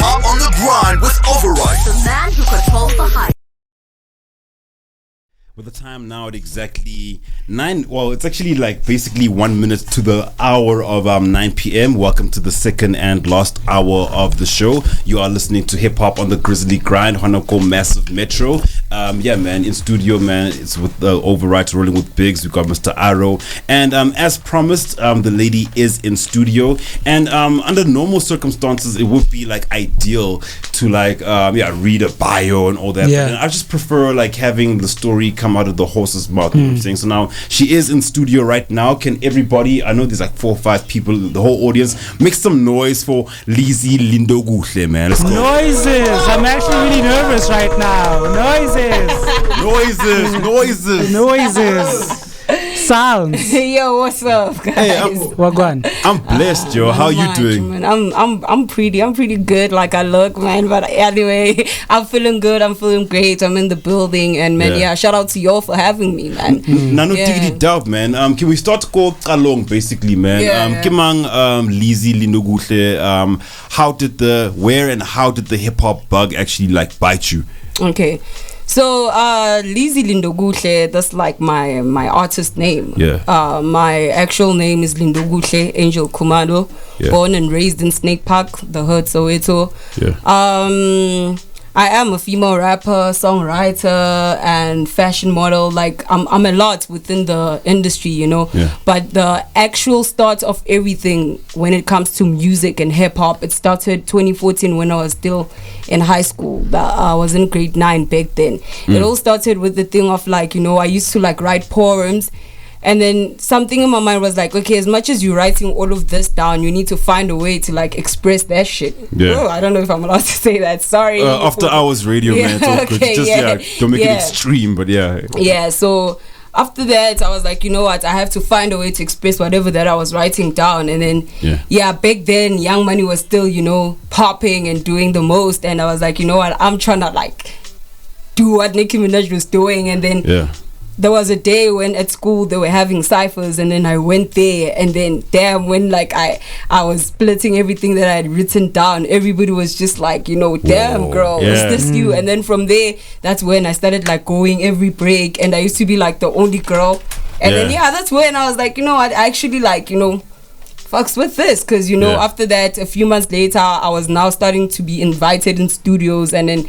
hop on the grind with Override. The man who controls the hype. With the time now at exactly 9, well, it's actually like basically 1 minute to the hour of 9 p.m. Welcome to the second and last hour of the show. You are listening to Hip Hop on the Grizzly Grind, Honoko Massive Metro. Yeah, man, in studio, man, it's with the Override rolling with Biggs. We got Mr. Arrow. And as promised, the lady is in studio. And under normal circumstances, it would be like ideal to like, read a bio and all that. Yeah. But I just prefer like having the story come out of the horse's mouth. You know what I'm saying? So now she is in studio right now. Can everybody, I know there's like 4 or 5 people, the whole audience, make some noise for Leezy, Lindo, man. Let's go. Noises. I'm actually really nervous right now. Noises. Sounds. Yo, what's up, guys? Hey, I'm blessed, yo. How you doing? Man. I'm pretty good. Like I look, man. But anyway, I'm feeling good. I'm feeling great. I'm in the building, and man, yeah. Shout out to y'all for having me, man. Nano diggity dub, man. Can we start to go along, basically, man? Kimang Leezy Lindo, where and how did the hip hop bug actually like bite you? Okay. So, Leezy Lindo, that's like my artist name. Yeah. My actual name is Lindo Angel Kumado. Yeah. Born and raised in Snake Park, the hood Soweto. Yeah. I am a female rapper, songwriter, and fashion model. Like I'm a lot within the industry, you know. Yeah. But the actual start of everything when it comes to music and hip hop, it started 2014 when I was still in high school. I was in grade 9 back then. It all started with the thing of like, you know, I used to like write poems. And then something in my mind was like, okay, as much as you're writing all of this down, you need to find a way to like express that shit. Yeah. Oh, I don't know if I'm allowed to say that. Sorry. After hours radio, man. It's all good. Just don't make it extreme, but yeah. Yeah. So after that, I was like, you know what? I have to find a way to express whatever that I was writing down. And then, back then, Young Money was still, you know, popping and doing the most. And I was like, you know what? I'm trying to like do what Nicki Minaj was doing. And then there was a day when at school they were having ciphers, and then I went there, and then damn, when like I was splitting everything that I had written down, everybody was just like, you know, damn, whoa, girl, is this you? And then from there, that's when I started like going every break, and I used to be like the only girl. And then that's when I was like, you know what, I actually like, you know, fucks with this, because you know after that, a few months later, I was now starting to be invited in studios, and then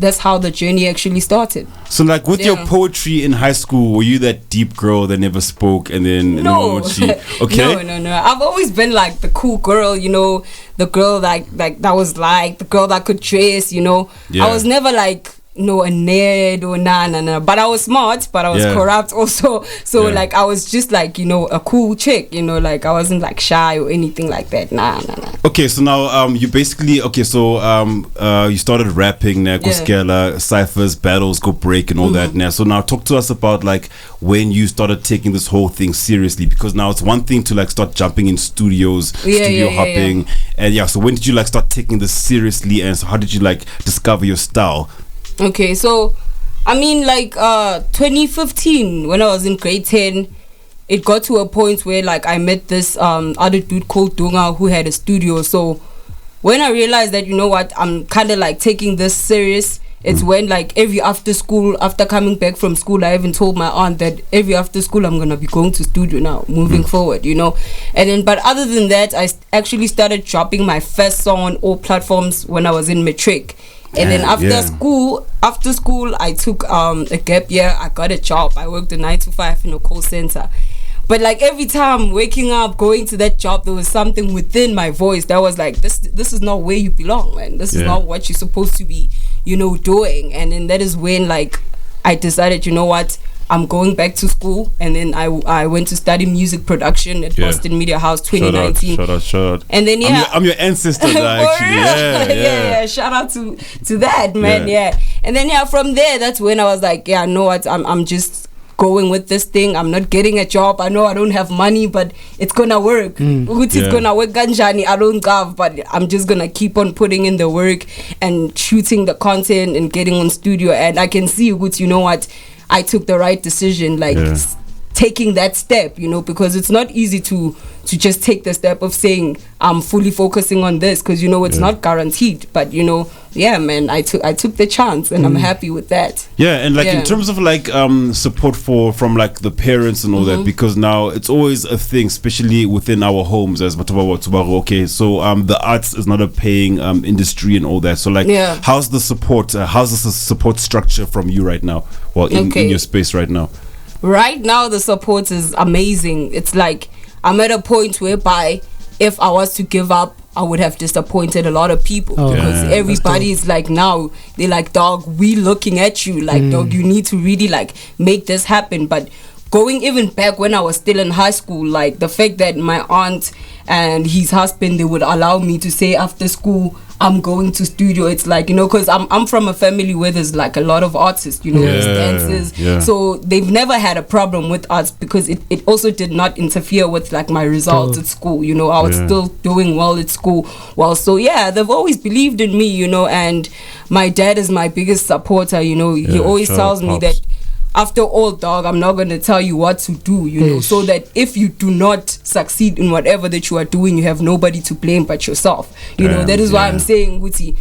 that's how the journey actually started. So like with your poetry in high school, were you that deep girl that never spoke, and then no, okay, no, I've always been like the cool girl, you know, the girl like that was like the girl that could dress, you know. I was never like a nerd or nah. But I was smart, but I was corrupt also. So like I was just like, you know, a cool chick, you know, like I wasn't like shy or anything like that. Nah. Okay, so now you basically you started rapping, Skela, ciphers, battles, go break and all that now. So now talk to us about like when you started taking this whole thing seriously, because now it's one thing to like start jumping in studios, studio hopping, and so when did you like start taking this seriously, and so how did you like discover your style? Okay, so I mean like 2015 when I was in grade 10, it got to a point where like I met this other dude called Dunga who had a studio. So when I realized that, you know what, I'm kind of like taking this serious, it's when like every after coming back from school, I even told my aunt that every after school I'm gonna be going to studio now moving forward, you know. And then but other than that, I actually started dropping my first song on all platforms when I was in matric. And then after school, I took a gap year. I got a job. I worked a 9 to 5 in a call center. But like every time waking up, going to that job, there was something within my voice that was like, this is not where you belong, man. This is not what you're supposed to be, you know, doing. And then that is when like I decided, you know what, I'm going back to school, and then I went to study music production at Boston Media House 2019. Shout out. And then I'm your ancestor actually. Yeah. Shout out to that, man. Yeah. And then from there, that's when I was like, know what, I'm just going with this thing. I'm not getting a job. I know I don't have money, but it's gonna work. It's gonna work. Ganjani, I don't have, but I'm just gonna keep on putting in the work and shooting the content and getting on studio. And I can see, you know what, I took the right decision. Like taking that step, you know, because it's not easy to just take the step of saying I'm fully focusing on this, because, you know, it's not guaranteed. But, you know, yeah, man, I took the chance, and I'm happy with that. Yeah, and like in terms of like support from like the parents and all that, because now it's always a thing, especially within our homes as Matoba. Okay, so the arts is not a paying industry and all that. So like, how's the support? How's the support structure from you right now? Well, in your space right now. Right now, the support is amazing. It's like I'm at a point whereby if I was to give up, I would have disappointed a lot of people, because everybody is like, now they're like, dog, we looking at you like, dog, you need to really like make this happen. But going even back when I was still in high school, like the fact that my aunt and his husband, they would allow me to say after school I'm going to studio. It's like, you know, because I'm from a family where there's like a lot of artists, you know, there's dancers, so they've never had a problem with us, because it also did not interfere with like my results at school. You know, I was still doing well at school. Well, so yeah, they've always believed in me, you know, and my dad is my biggest supporter. You know, he always tells me that, after all, dog, I'm not going to tell you what to do, you know, so that if you do not succeed in whatever that you are doing, you have nobody to blame but yourself. You know, that is why I'm saying, Guti,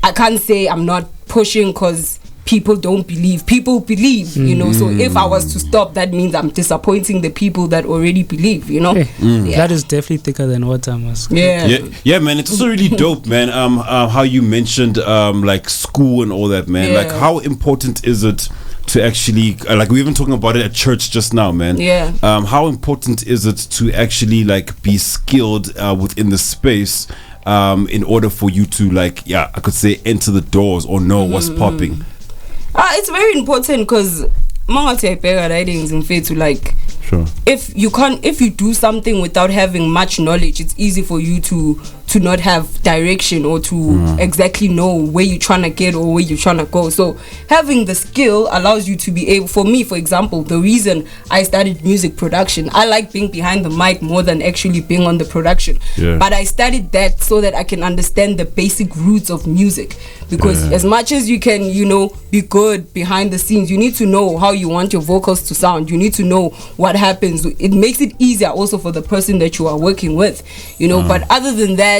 I can't say I'm not pushing, because people don't believe. People believe, you know, so if I was to stop, that means I'm disappointing the people that already believe, you know. That is definitely thicker than what I must. Yeah, man, it's also really dope, man. How you mentioned like school and all that, man. Like, how important is it to actually, like we were even talking about it at church just now, man. How important is it to actually like be skilled within the space in order for you to like, I could say, enter the doors or know what's popping? It's very important, because writings in faith to like, if you do something without having much knowledge, it's easy for you to not have direction, or to exactly know where you're trying to get or where you're trying to go. So having the skill allows you to be able, for me, for example, the reason I started music production, I like being behind the mic more than actually being on the production. But I studied that so that I can understand the basic roots of music, because as much as you can, you know, be good behind the scenes, you need to know how you want your vocals to sound. You need to know what happens. It makes it easier also for the person that you are working with, you know. But other than that,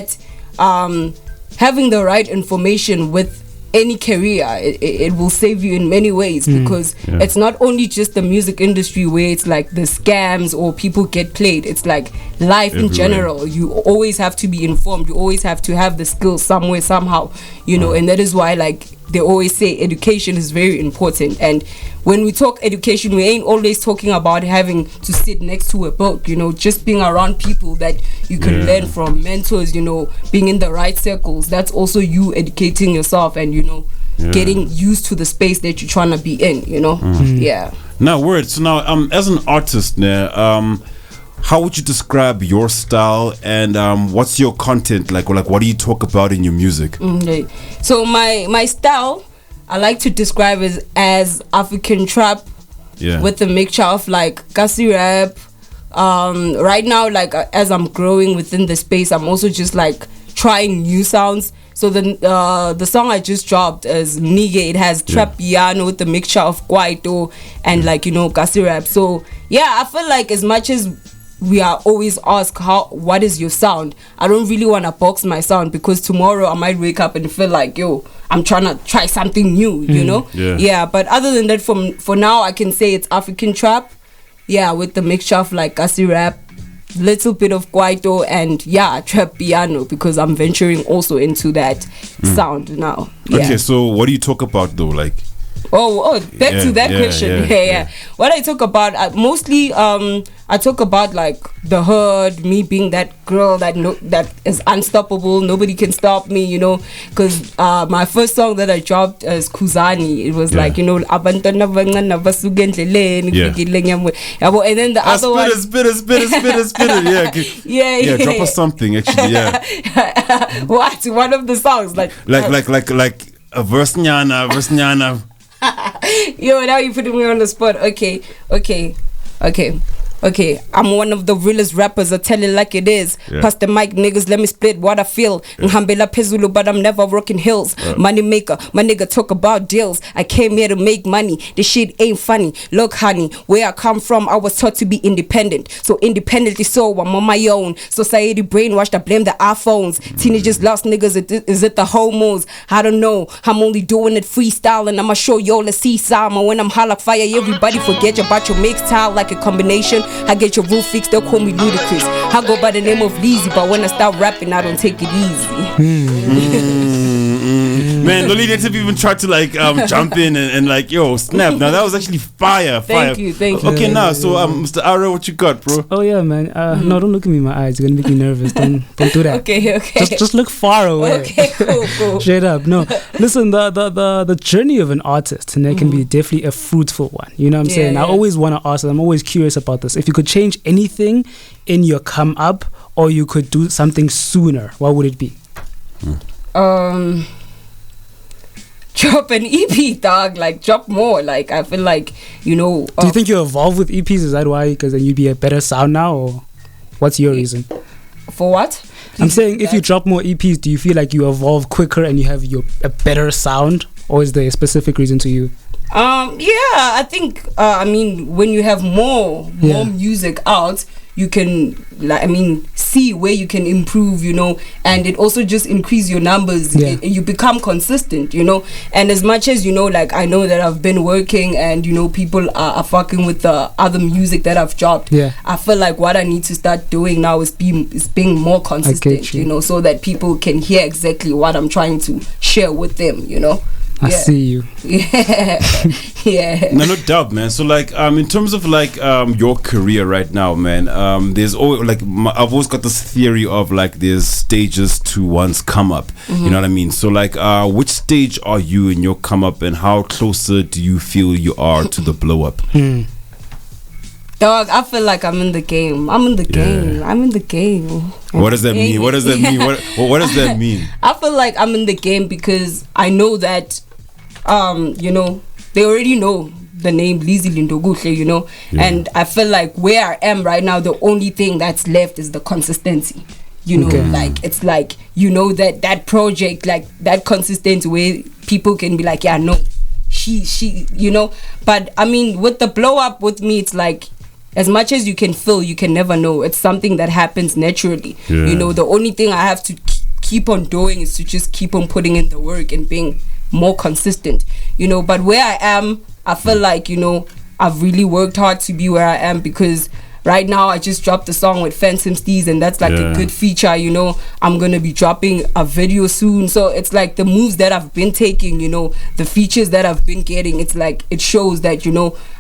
having the right information with any career, it will save you in many ways, because it's not only just the music industry where it's like the scams or people get played. It's like life in general. You always have to be informed. You always have to have the skills somewhere, somehow, you know. And that is why, like, they always say education is very important. And when we talk education, we ain't always talking about having to sit next to a book, you know, just being around people that you can learn from, mentors, you know, being in the right circles. That's also you educating yourself and, you know, getting used to the space that you're trying to be in, you know. Now, so now, as an artist now, how would you describe your style, and what's your content like? Or like, what do you talk about in your music? So my style, I like to describe it as African trap, with a mixture of like Kasi rap. Right now, like as I'm growing within the space, I'm also just like trying new sounds. So the song I just dropped is Nige. It has trap piano with a mixture of kwaito and like, you know, Kasi rap. So yeah, I feel like as much as we are always asked what is your sound, I don't really want to box my sound, because tomorrow I might wake up and feel like, yo, I'm trying to try something new, you know. But other than that, for now, I can say it's African trap, with the mixture of like Kasi rap, little bit of kwaito, and trap piano, because I'm venturing also into that sound now. Okay, so what do you talk about though, like? Back to that question. What I talk about, mostly I talk about like the hood, me being that girl that is unstoppable, nobody can stop me, you know, because my first song that I dropped is Kuzani. It was like, you know, abantwana bangana basuka endleleni yabo, and then the other one, spit it, drop us something actually. What, one of the songs like a verse nyana. Yo, now you putting me on the spot. Okay. Okay, I'm one of the realest rappers. I tell it like it is. Yeah. Pass the mic, niggas. Let me split what I feel. Nhambela Pezulu, but I'm never rocking hills. Money maker, my nigga talk about deals. I came here to make money. This shit ain't funny. Look, honey, where I come from, I was taught to be independent. So independently, so I'm on my own. Society brainwashed. I blame the iPhones. Teenagers lost niggas. Is it the homos? I don't know. I'm only doing it freestyle, and I'ma show y'all the seaside. When I'm hot like fire, everybody forget about your mix style like a combination. I get your roof fixed, they'll call me ludicrous. I go by the name of Leezy, but when I start rapping, I don't take it easy. Man, Loli didn't even try to like jump in and like, yo, snap. Now that was actually fire. Thank you. Okay, now, so Mr. Ara, what you got, bro? Oh yeah, man. No, don't look at me in my eyes. You're gonna make me nervous. Don't do that. Okay. Just look far away. Okay, cool. Straight up. No, listen. The journey of an artist, and that can be definitely a fruitful one. You know what I'm saying? Yeah. I always want to ask. I'm always curious about this. If you could change anything in your come up, or you could do something sooner, what would it be? Drop an EP, dog. Like, drop more. Like, I feel like, Do you think you evolve with EPs? Is that why? Because then you'd be a better sound now, or what's your reason? For what? I'm saying if you drop more EPs, do you feel like you evolve quicker and you have a better sound, or is there a specific reason to you? Yeah, I think when you have more music out, you can see where you can improve, and it also just increase your numbers. You become consistent, and as much as I know that I've been working and people are fucking with the other music that I've dropped. I feel like what I need to start doing now is being more consistent, so that people can hear exactly what I'm trying to share with them, I see you. Yeah. No doubt, man. So in terms of your career right now, man, there's always I've always got this theory of there's stages to one's come up. You know what I mean? So which stage are you in your come up, and how closer do you feel you are to the blow up? Dog, I feel like I'm in the game. I'm in the game. What does that mean? What does that mean? What does that mean? I feel like I'm in the game because I know that, they already know the name Leezy Lindo Guhle, and I feel like where I am right now, the only thing that's left is the consistency. It's that project, that consistency where people can be like, yeah, no, she, but I mean, with the blow up with me, it's like, as much as you can feel, you can never know. It's something that happens naturally. The only thing I have to keep on doing is to just keep on putting in the work and being more consistent. But where I am, I feel like, I've really worked hard to be where I am, because right now I just dropped a song with Phantom Steez, and that's a good feature. I'm gonna be dropping a video soon, so it's like the moves that I've been taking, the features that I've been getting, it's like it shows that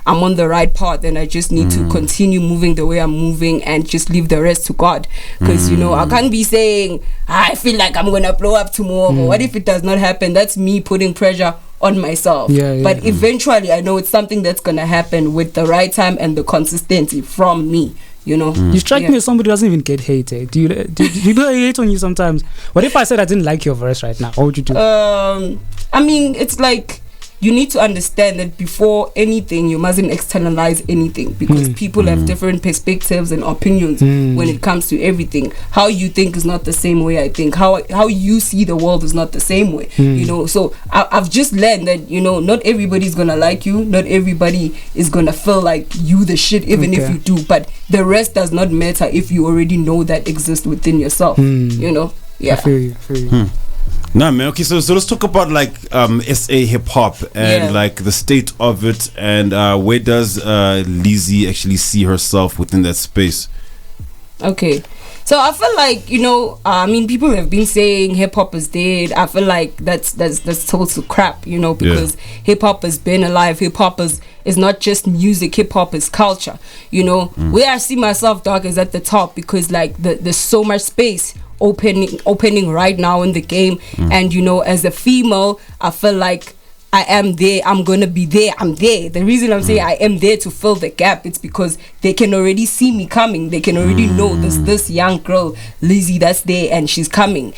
I'm on the right path, and I just need to continue moving the way I'm moving and just leave the rest to God, because I can't be saying I feel like I'm gonna blow up tomorrow. What if it does not happen? That's me putting pressure on myself. But eventually I know it's something that's gonna happen with the right time and the consistency from me. You strike me as somebody who doesn't even get hated. Do people hate on you sometimes? What if I said I didn't like your verse right now? What would you do? It's like, you need to understand that before anything, you mustn't externalize anything, because people have different perspectives and opinions when it comes to everything. How you think is not the same way I think. How you see the world is not the same way. So I've just learned that not everybody's gonna like you. Not everybody is gonna feel like you the shit, even if you do. But the rest does not matter if you already know that exists within yourself. Yeah. I feel you. Nah, man. Okay, so let's talk about SA hip hop and the state of it, and where does Leezy actually see herself within that space? Okay, so I feel like people have been saying hip hop is dead. I feel like that's total crap, because hip hop has been alive. Hip hop is not just music. Hip hop is culture. Where I see myself, dog, is at the top, because there's so much space opening right now in the game, and as a female, I feel like I am there. I'm gonna be there. I'm there. The reason I'm saying I am there to fill the gap, it's because they can already see me coming. They can already know this young girl Leezy that's there, and she's coming.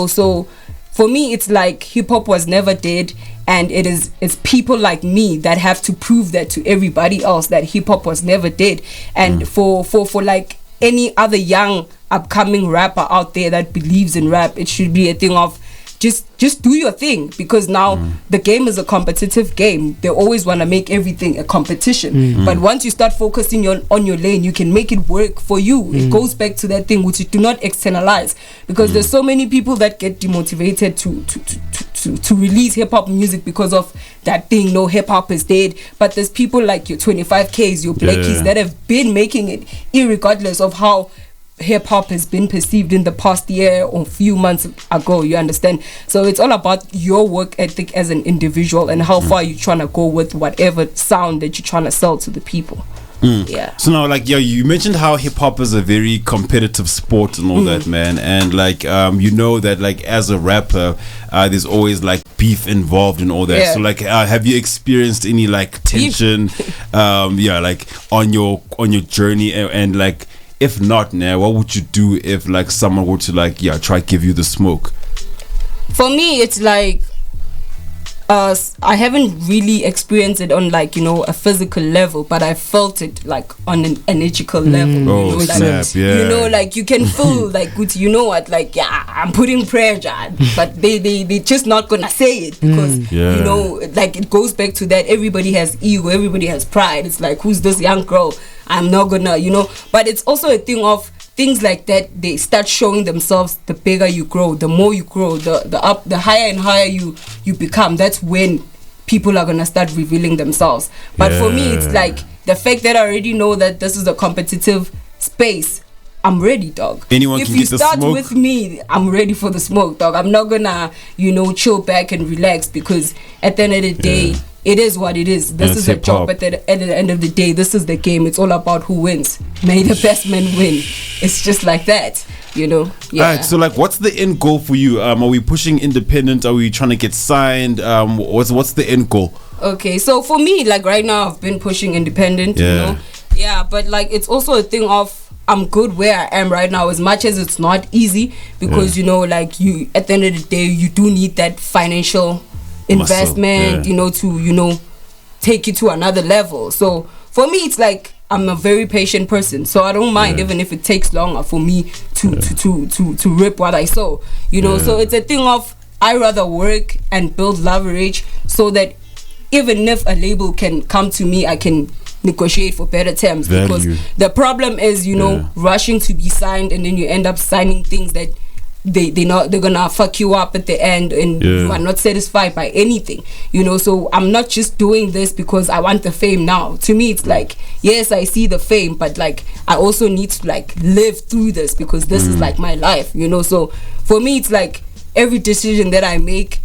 So for me, it's like hip hop was never dead, and it's people like me that have to prove that to everybody else that hip hop was never dead. And for like any other young upcoming rapper out there that believes in rap, it should be a thing of just do your thing, because now the game is a competitive game. They always want to make everything a competition, but once you start focusing on your lane, you can make it work for you. It goes back to that thing which you do not externalize, because there's so many people that get demotivated to release hip-hop music because of that thing, no, hip-hop is dead. But there's people like your 25Ks, your Blackies that have been making it irregardless of how hip-hop has been perceived in the past year or few months ago, you understand? So it's all about your work ethic as an individual and how far you're trying to go with whatever sound that you're trying to sell to the people. Yeah. So now, like, you mentioned how hip hop is a very competitive sport and all that, man, and like, you know that like as a rapper, there's always like beef involved and all that. Yeah. So like, have you experienced any like tension, like on your journey, and like, if not, now what would you do if like someone were to like try give you the smoke? For me, it's like I haven't really experienced it on like, you know, a physical level, but I felt it like on an energetic level. Oh, you know, snap, like, yeah. You know, like you can feel like, good, you know what, like, yeah, I'm putting pressure, but they just not gonna say it because Yeah. you know, like it goes back to that everybody has ego, everybody has pride. It's like, who's this young girl? I'm not gonna, you know. But it's also a thing of things like that. They start showing themselves the bigger you grow, the more you grow, the higher and higher you become. That's when people are gonna start revealing themselves. But for me, it's like the fact that I already know that this is a competitive space. I'm ready, dog. Anyone if can you get the start smoke? with me, I'm ready for the smoke, dog. I'm not gonna, you know, chill back and relax, because at the end of the day, it is what it is. This And is a hip-hop. job. At the end of the day, this is the game. It's all about who wins. May the best man win. It's just like that, you know. Yeah. Alright, so like, what's the end goal for you? Are we pushing independent? Are we trying to get signed? What's the end goal? Okay, so for me, like right now, I've been pushing independent, you know. Yeah, but like it's also a thing of I'm good where I am right now, as much as it's not easy, because you know, like you at the end of the day, you do need that financial investment, you know, to, you know, take you to another level. So for me, it's like I'm a very patient person, so I don't mind even if it takes longer for me to rip what I sow, you know. So it's a thing of I rather work and build leverage so that even if a label can come to me, I can negotiate for better terms. Value. Because the problem is, you know, rushing to be signed, and then you end up signing things that they're gonna fuck you up at the end, and you are not satisfied by anything, you know. So I'm not just doing this because I want the fame now. To me, it's like, yes, I see the fame, but like I also need to like live through this, because this is like my life, you know. So for me, it's like every decision that I make,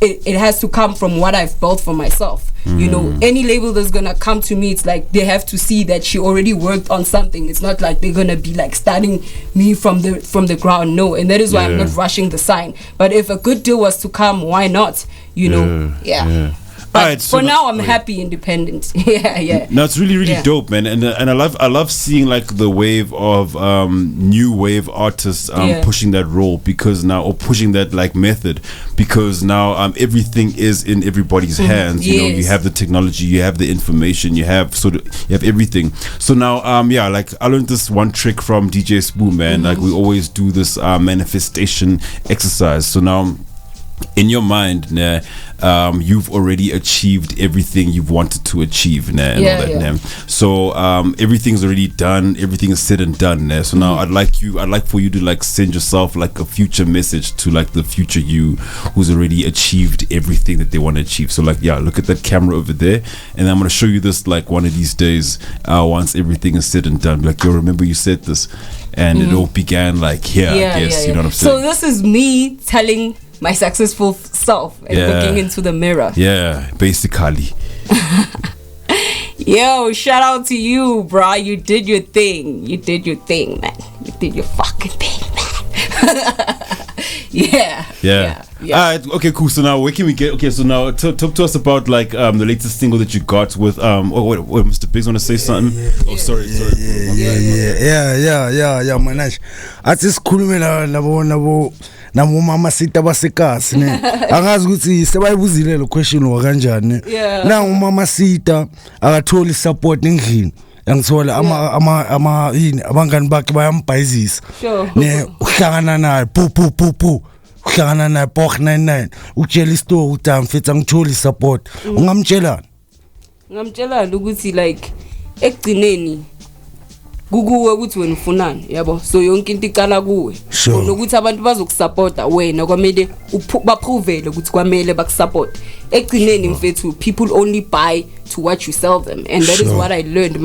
it has to come from what I've built for myself. You know, any label that's gonna come to me, it's like they have to see that she already worked on something. It's not like they're gonna be like starting me from the ground. No, and that is why I'm not rushing the sign. But if a good deal was to come, why not? You know, But Alright, so for now, I'm happy independent. No, it's really dope, man, and I love seeing like the wave of new wave artists pushing that role, because now, or pushing that like method, because now everything is in everybody's hands. You know, you have the technology, you have the information, you have everything. So now like I learned this one trick from DJ Spoo, man. Like we always do this manifestation exercise. So now, in your mind, you've already achieved everything you've wanted to achieve, and all that. So everything's already done, everything is said and done. So now I'd like for you to like send yourself like a future message to like the future you, who's already achieved everything that they want to achieve. So like, look at that camera over there, and I'm gonna show you this like one of these days, once everything is said and done. Like, yo, remember you said this, and it all began like here, I guess. You know what I'm saying? So this is me telling my successful self and looking into the mirror. Yeah, basically. Yo, shout out to you, bro. You did your thing. You did your thing, man. You did your fucking thing, man. Yeah. Alright, okay, cool. So now where can we get? Okay, so now talk to us about like the latest single that you got with wait, Mr. Biggs want to say something? Sorry. Yeah, manage. At this cool, nabo namumama sita basekasi ne angazi ukuthi sebayibuzile lo question wa kanjani na umama sita akatholi support endlini angithola ama yini abangani bakhe bayambhayizisa ne uhlangana naye pu uhlangana naye Boch 99 utshela istory ukuthi amfethu angitholi support ungamtshelana ukuthi like ekugcineni kukuwe ukuthi wena ufunani yabo so yonke into icala kuwe nokuthi abantu bazokusupporta wena kwamele baprovele ukuthi kwamele bakusupport ekugcineni mfethu people only buy to what you sell them and that is what I learned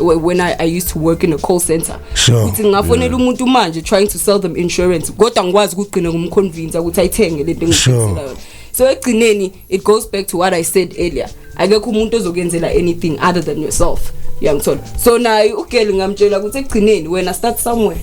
when I used to work in a call center ukuthi ngafonela umuntu manje trying to sell them insurance kodwa ngikwazi ukugcina ngumconvince ukuthi ayithenge lento engithengisela yona so ekugcineni it goes back to what I said earlier akekho umuntu ozokenzela anything other than yourself yangithola so naye ugeli ngamtshela ukuthi ekugcineni wena start somewhere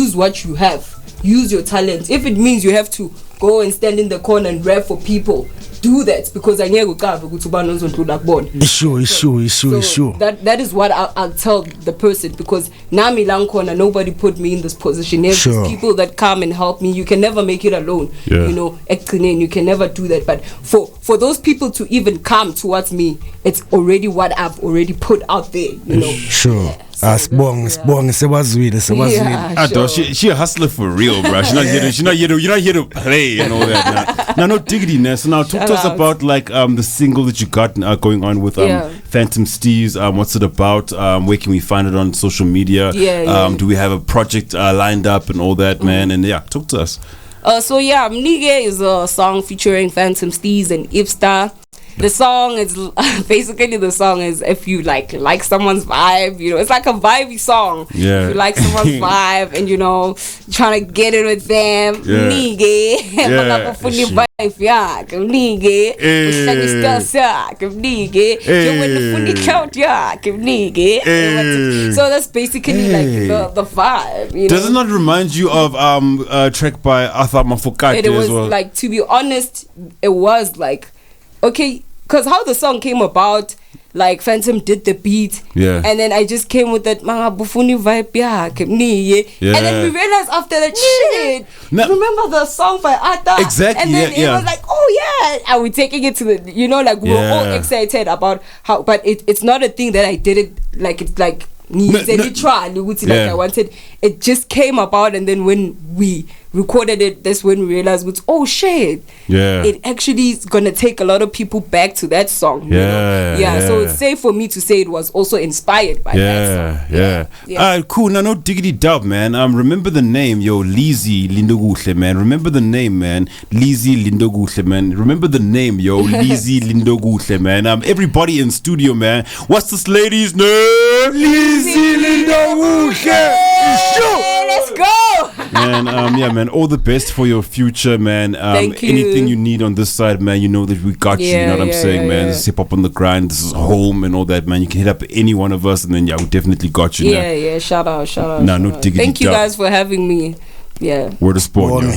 use what you have use your talent if it means you have to go and stand in the corner and rap for people do that because angeke uqave ukuthi ubani ozondlula kubona sure that is what I'll tell the person because nami la ngikhona nobody put me in this position there's people that come and help me you can never make it alone you know ekugcineni you can never do that but for those people to even come towards me it's already what I've already put out there you know Sibonge sebazwile she a hustler for real bro she's not here to play and all that no diggity so now talk to us about like the single that you got going on with Phantom Steez what's it about where can we find it on social media do we have a project lined up and all that man and talk to us so Mnige is a song featuring Phantom Steez and Ipstar. The song is basically if you like someone's vibe, you know, it's like a vibey song. If you like someone's vibe and you know trying to get it with them, nige, so that's basically like the vibe. You know? Does it not remind you of a track by Arthur Mafokate it was as well? Like to be honest, it was like. Okay, because how the song came about, like Phantom did the beat, and then I just came with that mga bufuni vibe, and then we realized after that shit. Remember the song by Arthur? Exactly. And then it was like, oh yeah, and we're taking it to the, you know, like we were all excited about how, but it's not a thing that I did it like it's like. I wanted it just came about and then when we recorded it that's when we realized oh shit it actually is gonna take a lot of people back to that song you know? So it's safe for me to say it was also inspired by that song cool no diggity dub man remember the name Leezy Lindo man remember the name man Leezy Lindo man remember the name Leezy Lindo man everybody in studio man what's this lady's name Leezy Lindo let's go man all the best for your future man Thank you. Anything you need on this side man you know that we got you you know what I'm saying man this is hip hop on the grind this is home and all that man you can hit up any one of us and then we definitely got you shout out no diggity thank you guys for having me word of sport yo